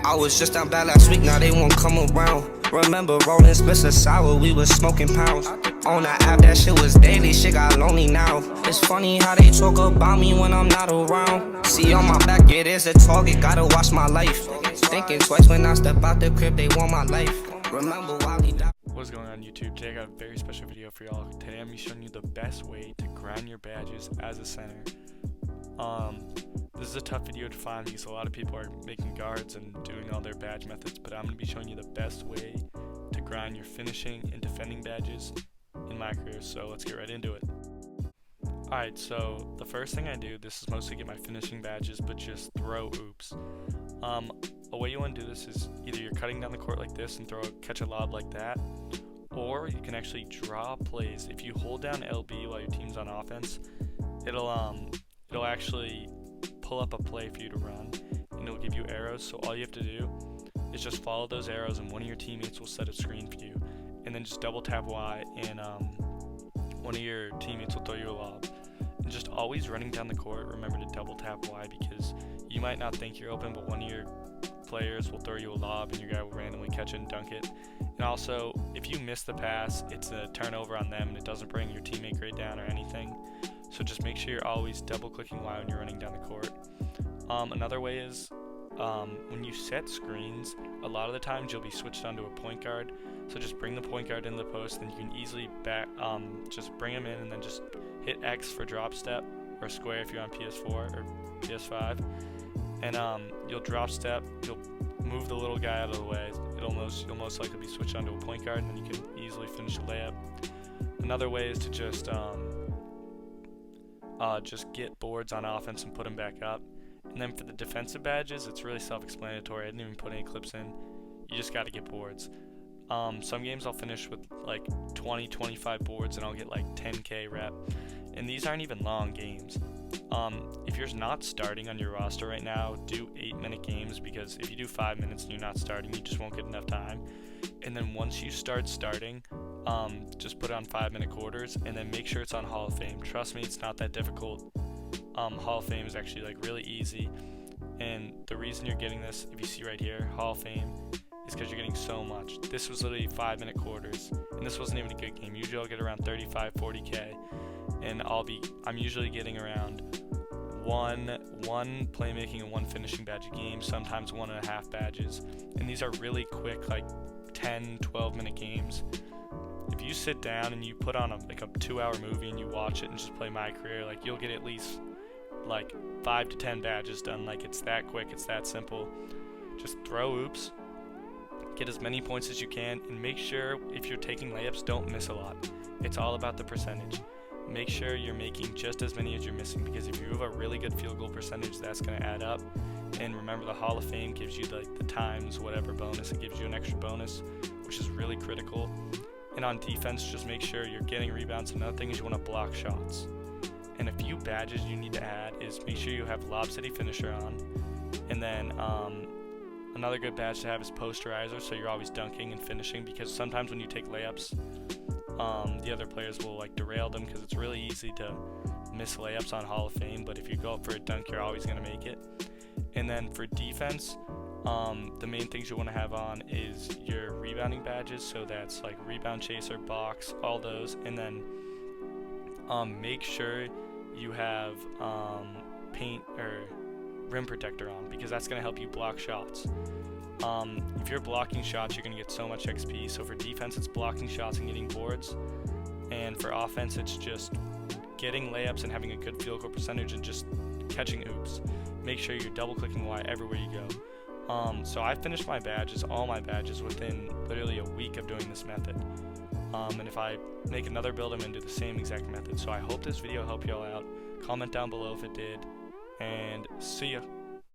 I was just down bad last week, now they won't come around. Remember rolling splits of sour, we was smoking pounds. On the app, that shit was daily, shit got lonely now. It's funny how they talk about me when I'm not around. See on my back, it is a target, gotta watch my life. Thinking twice when I step out the crib, they want my life. Remember while he died. What's going on YouTube? Today I got a very special video for y'all. Today I'm showing you the best way to grind your badges as a center. This is a tough video to find because a lot of people are making guards and doing all their badge methods, but I'm going to be showing you the best way to grind your finishing and defending badges in my career, so let's get right into it. Alright, so the first thing I do, this is mostly get my finishing badges, but just throw oops. A way you want to do this is either you're cutting down the court like this and catch a lob like that, or you can actually draw plays. If you hold down LB while your team's on offense, it'll actually pull up a play for you to run, and it'll give you arrows. So all you have to do is just follow those arrows, and one of your teammates will set a screen for you, and then just double tap Y, and one of your teammates will throw you a lob. And just always running down the court, remember to double tap Y, because you might not think you're open, but one of your players will throw you a lob and your guy will randomly catch it and dunk it. And also, if you miss the pass, it's a turnover on them and it doesn't bring your teammate grade down or anything. So just make sure you're always double clicking Y when you're running down the court. Another way is when you set screens, a lot of the times you'll be switched onto a point guard. So just bring the point guard in the post, and you can easily just bring him in and then just hit X for drop step, or square if you're on PS4 or PS5. And you'll drop step, you'll move the little guy out of the way. You'll most likely be switched onto a point guard, and then you can easily finish the layup. Another way is to just get boards on offense and put them back up. And then for the defensive badges, it's really self-explanatory. I didn't even put any clips in. You just got to get boards. Some games I'll finish with like 20-25 boards, and I'll get like 10k rep. And these aren't even long games. If you're not starting on your roster right now, do 8-minute games, because if you do 5 minutes and you're not starting, you just won't get enough time. And then once you start starting, just put it on 5-minute quarters, and then make sure it's on Hall of Fame. Trust me, it's not that difficult. Hall of Fame is actually like really easy, and the reason you're getting this, if you see right here, Hall of Fame, is because you're getting so much. This was literally 5-minute quarters, and this wasn't even a good game. Usually I'll get around 35-40k, and I'm usually getting around one playmaking and one finishing badge a game, sometimes 1.5 badges, and these are really quick, like 10-12 minute games. If you sit down and you put on a 2-hour movie and you watch it and just play My Career, like you'll get at least like 5 to 10 badges done. Like it's that quick, it's that simple. Just throw oops, get as many points as you can, and make sure if you're taking layups, don't miss a lot. It's all about the percentage. Make sure you're making just as many as you're missing, because if you have a really good field goal percentage, that's going to add up. And remember, the Hall of Fame gives you the times whatever bonus. It gives you an extra bonus, which is really critical. And on defense, just make sure you're getting rebounds. Another thing is you want to block shots. And a few badges you need to add is make sure you have Lob City Finisher on. And then another good badge to have is Posterizer, so you're always dunking and finishing, because sometimes when you take layups, the other players will like derail them, because it's really easy to miss layups on Hall of Fame, but if you go up for a dunk, you're always going to make it. And then for defense, the main things you want to have on is your rebounding badges, so that's like rebound chaser, box, all those. And then make sure you have paint or rim protector on, because that's going to help you block shots. If you're blocking shots, you're going to get so much XP. So for defense, it's blocking shots and getting boards, and for offense, it's just getting layups and having a good field goal percentage and just catching oops. Make sure you're double clicking Y everywhere you go. So I finished my badges, all my badges, within literally a week of doing this method. And if I make another build, I'm going to do the same exact method. So I hope this video helped y'all out. Comment down below if it did, and see ya.